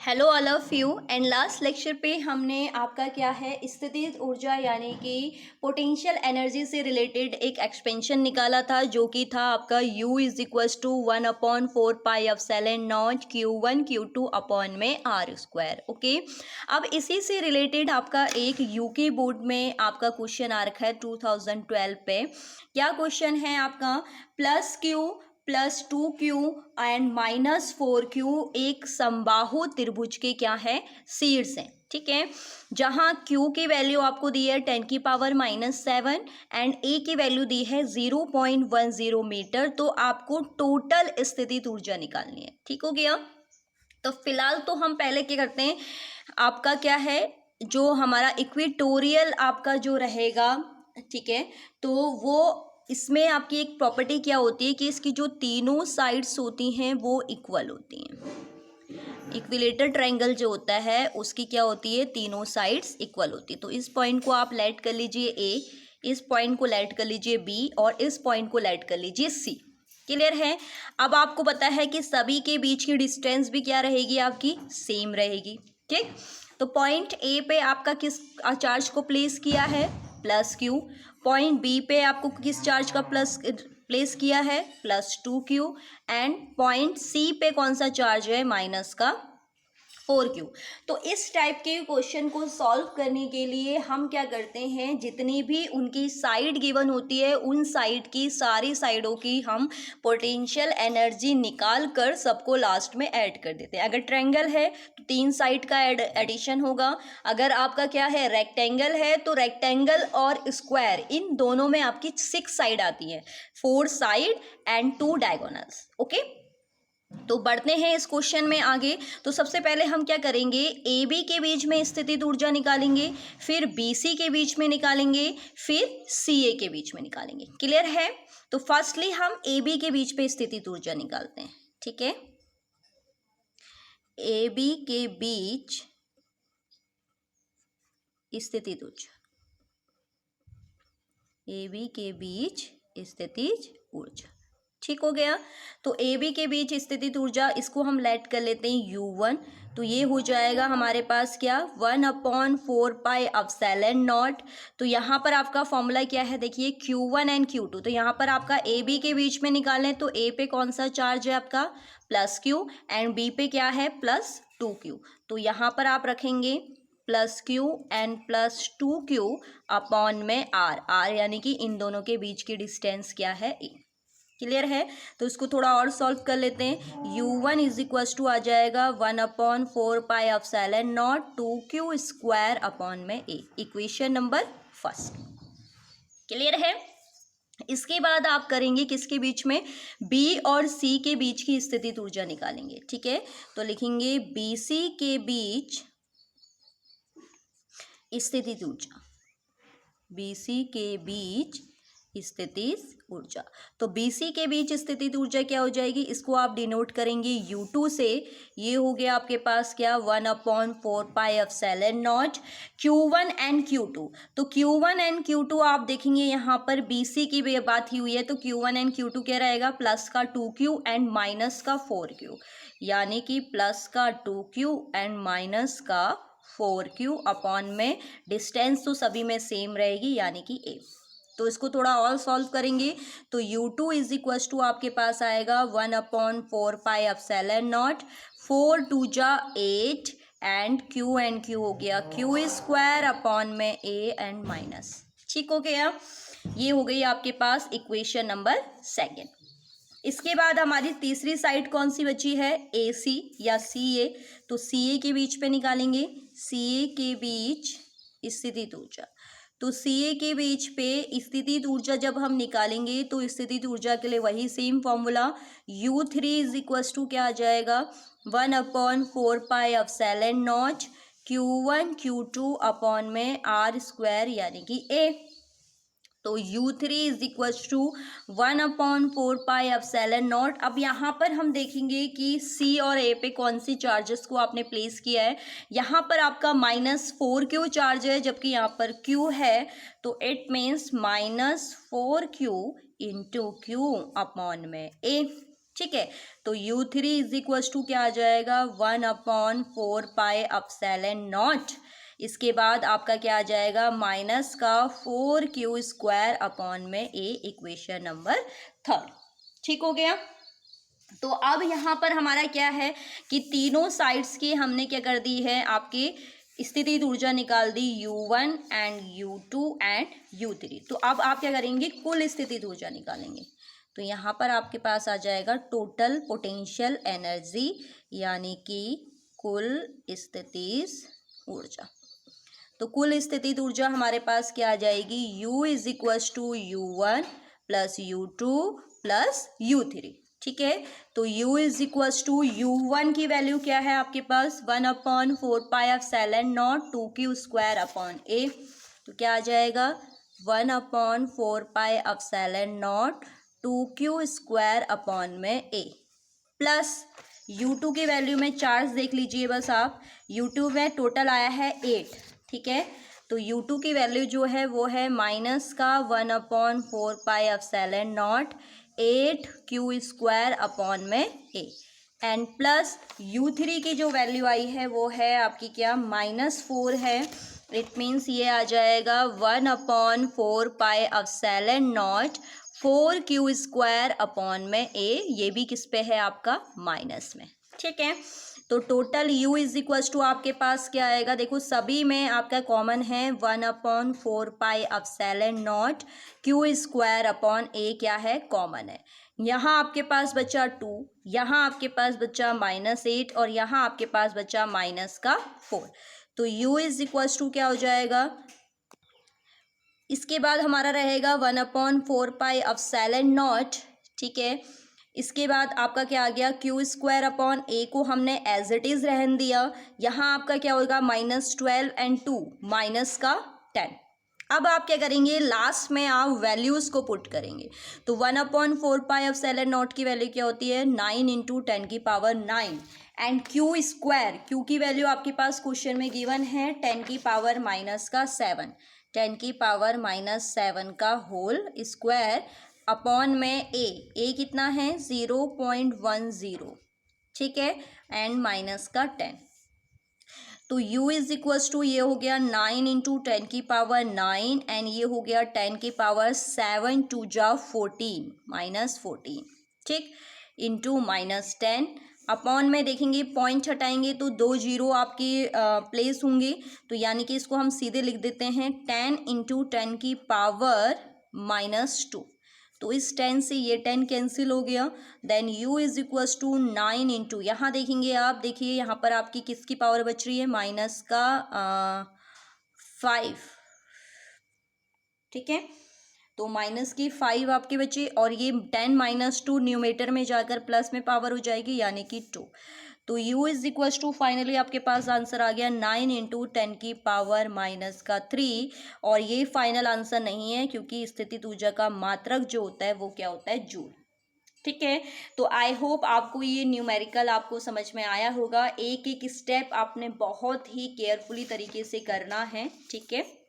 Hello all of you. And last lecture पे हमने आपका क्या है स्थितिज ऊर्जा यानी कि पोटेंशियल एनर्जी से रिलेटेड एक एक्सपेंशन निकाला था, जो कि था आपका U इज इक्वल्स टू 1/4 पाई/0 Q1 Q2 अपॉन में R स्क्वायर। ओके, अब इसी से रिलेटेड आपका एक यूके बोर्ड में आपका क्वेश्चन आ रखा है 2012 पे। क्या क्वेश्चन है आपका? +Q +2Q एंड -4Q एक समबाहु त्रिभुज के क्या है शीर्ष हैं। ठीक है, जहां Q की वैल्यू आपको दी है 10⁻⁻7 एंड A की वैल्यू दी है 0.10 मीटर। तो आपको टोटल स्थितिज ऊर्जा निकालनी है। ठीक हो गया। तो फिलहाल तो हम पहले क्या करते हैं, आपका क्या है जो हमारा इक्वेटोरियल आपका जो रहेगा, ठीक है, तो वो इसमें आपकी एक प्रॉपर्टी क्या होती है कि इसकी जो तीनों साइड्स होती हैं वो इक्वल होती हैं। इक्विलेटर ट्रायंगल जो होता है उसकी क्या होती है, तीनों साइड्स इक्वल होती है। तो इस पॉइंट को आप लेट कर लीजिए ए, इस पॉइंट को लेट कर लीजिए बी और इस पॉइंट को लेट कर लीजिए सी। क्लियर है। अब आपको पता है कि सभी के बीच की डिस्टेंस भी क्या रहेगी, आपकी सेम रहेगी। ठीक, तो पॉइंट ए पे आपका किस चार्ज को प्लेस किया है, +Q। पॉइंट बी पे आपको किस चार्ज का प्लेस किया है, +2Q। एंड पॉइंट सी पे कौन सा चार्ज है, -4Q। तो इस टाइप के क्वेश्चन को सॉल्व करने के लिए हम क्या करते हैं, जितनी भी उनकी साइड गिवन होती है उन साइड की सारी साइडों की हम पोटेंशियल एनर्जी निकाल कर सबको लास्ट में ऐड कर देते हैं। अगर ट्रायंगल है तो 3 साइड का एडिशन होगा। अगर आपका क्या है रेक्टेंगल है तो रेक्टेंगल और स्क्वायर इन दोनों में आपकी 6 साइड आती है, 4 साइड एंड 2 डायगोनल्स। ओके, तो बढ़ते हैं इस क्वेश्चन में आगे। तो सबसे पहले हम क्या करेंगे, ए बी के बीच में स्थितिज ऊर्जा निकालेंगे, फिर बी सी के बीच में निकालेंगे, फिर सी ए के बीच में निकालेंगे। क्लियर है। तो फर्स्टली हम ए बी के बीच पे स्थितिज ऊर्जा निकालते हैं। ठीक है, ए बी के बीच स्थितिज ऊर्जा, ए बी के बीच स्थितिज ऊर्जा। ठीक हो गया। तो ए बी के बीच स्थितिज ऊर्जा, इसको हम लेट कर लेते हैं U1। तो ये हो जाएगा हमारे पास क्या, 1/4 पाई/0। तो यहाँ पर आपका फॉर्मूला क्या है, देखिए Q1 एंड Q2। तो यहाँ पर आपका ए बी के बीच में निकालें तो ए पे कौन सा चार्ज है आपका, +Q एंड बी पे क्या है, +2Q। तो यहाँ पर आप रखेंगे +Q एंड +2Q अपॉन में R यानी कि इन दोनों के बीच की डिस्टेंस क्या है, ए। क्लियर है। तो इसको थोड़ा और सॉल्व कर लेते हैं। U1 इज इक्वल्स टू आ जाएगा 1/4 पाई/0 2Q स्क्वायर अपॉन में A। Equation number first. Clear है। इसके बाद आप करेंगे किसके बीच में, B और C के बीच की स्थितिज ऊर्जा निकालेंगे। ठीक है, तो लिखेंगे BC के बीच स्थितिज ऊर्जा, BC के बीच स्थितिज ऊर्जा। तो BC के बीच स्थितिज ऊर्जा क्या हो जाएगी, इसको आप डिनोट करेंगे U2 से। ये हो गया आपके पास क्या, 1/4 पाई/0 Q1 एंड Q2। तो Q1 एंड Q2 आप देखेंगे यहाँ पर BC की बात ही हुई है, तो Q1 एंड Q2 क्या रहेगा, प्लस का 2Q एंड माइनस का 4Q, यानी कि प्लस का 2Q एंड माइनस का 4Q अपॉन में डिस्टेंस तो सभी में सेम रहेगी यानी कि A। तो इसको थोड़ा और सॉल्व करेंगे तो U2 इज इक्वल्स टू आपके पास आएगा 1/4 पाई/0 4 2 जा 8 एंड Q हो गया Q स्क्वायर अपॉन में A एंड माइनस। ठीक हो गया। ये हो गई आपके पास इक्वेशन नंबर सेकेंड। इसके बाद हमारी तीसरी साइड कौन सी बची है, AC या CA। तो CA के बीच पे निकालेंगे, CA के बीच स्थितिज ऊर्जा। तो CA के बीच पे स्थितिज ऊर्जा जब हम निकालेंगे तो स्थितिज ऊर्जा के लिए वही same formula, U3 is equals to क्या आ जाएगा, 1/4 पाई/0 Q1 Q2 अपॉन में R स्क्वायर यानी कि A। तो U3 इज इक्वल्स टू 1/4 पाई/0। अब यहाँ पर हम देखेंगे कि C और A पे कौन सी चार्जेस को आपने प्लेस किया है। यहाँ पर आपका -4Q चार्ज है जबकि यहाँ पर Q है, तो it means -4Q into Q upon में A। ठीक है। तो U3 इज इक्वल टू क्या आ जाएगा 1/4 पाई एप्सिलॉन नॉट। इसके बाद आपका क्या आ जाएगा माइनस का 4Q² अपॉन में A, इक्वेशन नंबर 3। ठीक हो गया। तो अब यहाँ पर हमारा क्या है कि तीनों साइड्स की हमने क्या कर दी है, आपकी स्थितिज ऊर्जा निकाल दी U1 and U2 and U3। तो अब आप क्या करेंगे, कुल स्थितिज ऊर्जा निकालेंगे। तो यहाँ पर आपके पास आ जाएगा टोटल पोटेंशियल एनर्जी, यानी कि कुल स्थितिज ऊर्जा। तो कुल स्थितिज ऊर्जा हमारे पास क्या आ जाएगी, U is equal to U1 plus U2 plus U3। ठीक है। तो U is equal to U1 की वैल्यू क्या है आपके पास 1/4 pi epsilon not 2Q² upon A। तो क्या आ जाएगा 1/4 pi epsilon not 2Q² upon में A प्लस U2 की वैल्यू में चार्ज देख लीजिए बस आप। U2 में टोटल आया है 8। ठीक है। तो U2 की वैल्यू जो है वो है माइनस का 1/4 pi epsilon not 8Q² upon में A एंड प्लस U3 की जो वैल्यू आई है वो है आपकी क्या -4 है। इट मीन्स ये आ जाएगा 1/4 pi epsilon not 4Q² upon में A। ये भी किस पे है आपका माइनस में। ठीक है। तो total U is equal to आपके पास क्या आएगा, देखो सभी में आपका कॉमन है 1/4 pi epsilon not Q² upon A क्या है कॉमन है। यहाँ आपके पास बचा 2, यहाँ आपके पास बचा -8 और यहाँ आपके पास बचा -4। तो U इज इक्वल टू क्या हो जाएगा, इसके बाद हमारा रहेगा 1/4 पाई एप्सिलॉन नॉट। ठीक है। इसके बाद आपका क्या आ गया Q² अपॉन A को हमने एज इट इज रहने दिया। यहाँ आपका क्या होगा -12 एंड 2 -10। अब आप क्या करेंगे, लास्ट में आप वैल्यूज को पुट करेंगे। तो 1/4 पाई एप्सिलॉन नॉट की वैल्यू क्या होती है 9 × 10⁹ एंड Q² की वैल्यू आपके पास क्वेश्चन में गिवन है 10⁻⁻7 10⁻⁻7 का होल स्क्वायर अपॉन में A कितना है 0.10। ठीक है। एंड माइनस का 10। तो U इज इक्वल टू ये हो गया 9 × 10⁹ एंड ये हो गया 10⁻7 2 जा 14 -14। ठीक। इंटू -10 अपॉन में देखेंगे पॉइंट हटाएंगे तो 2 जीरो आपकी प्लेस होंगे। तो यानी कि इसको हम सीधे लिख देते हैं 10 × 10⁻²। तो इस 10 से ये 10 कैंसिल हो गया। Then U is equal to 9 × यहाँ देखेंगे आप, देखिए यहाँ पर आपकी किसकी पावर बच रही है -5। ठीक है। तो -5 आपके बचे और ये 10 - 2 न्यूमेटर में जाकर प्लस में पावर हो जाएगी यानी कि 2। तो U is equal to finally आपके पास आंसर आ गया 9 × 10⁻³ और ये फाइनल आंसर नहीं है क्योंकि स्थिति ऊर्जा का मात्रक जो होता है वो क्या होता है जूल। ठीक है। तो आई होप आपको ये न्यूमेरिकल आपको समझ में आया होगा। एक एक स्टेप आपने बहुत ही केयरफुली तरीके से करना है। ठीक है।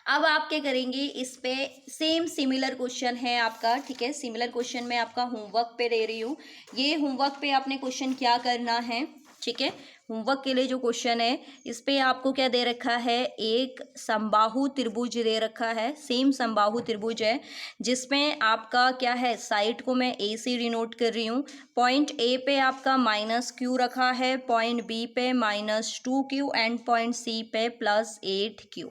अब आप क्या करेंगे, इस पे सेम सिमिलर क्वेश्चन है आपका। ठीक है। सिमिलर क्वेश्चन मैं आपका होमवर्क पे दे रही हूँ। ये होमवर्क पे आपने क्वेश्चन क्या करना है। ठीक है। होमवर्क के लिए जो क्वेश्चन है इस पे आपको क्या दे रखा है, एक समबाहु त्रिभुज दे रखा है। सेम समबाहु त्रिभुज है जिसमें आपका क्या है, साइड को मैं A से डिनोट कर रही हूँ। पॉइंट A पे आपका -Q रखा है, पॉइंट B पे -2Q एंड पॉइंट C पे +8Q।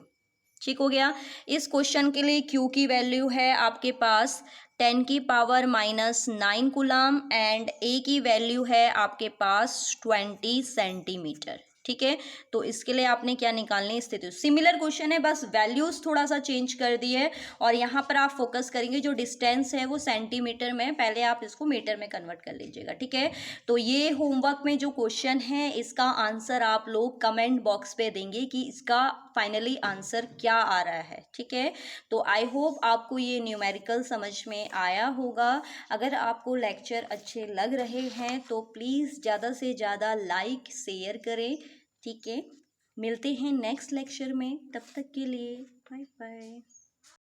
ठीक हो गया। इस क्वेश्चन के लिए Q की वैल्यू है आपके पास 10⁻⁹ कूलम एंड A की वैल्यू है आपके पास 20 सेंटीमीटर। ठीक है। तो इसके लिए आपने क्या निकालनी स्थिति, सिमिलर क्वेश्चन है बस वैल्यूज थोड़ा सा चेंज कर दी है और यहाँ पर आप फोकस करेंगे जो डिस्टेंस है वो सेंटीमीटर में, पहले आप इसको मीटर में कन्वर्ट कर लीजिएगा। ठीक है। तो ये होमवर्क में जो क्वेश्चन है इसका आंसर आप लोग कमेंट बॉक्स पे देंगे कि इसका फाइनली आंसर क्या आ रहा है। ठीक है। तो आई होप आपको ये न्यूमेरिकल समझ में आया होगा। अगर आपको लेक्चर अच्छे लग रहे हैं तो प्लीज़ ज़्यादा से ज़्यादा लाइक शेयर करें। ठीक है। मिलते हैं नेक्स्ट लेक्चर में, तब तक के लिए बाय बाय।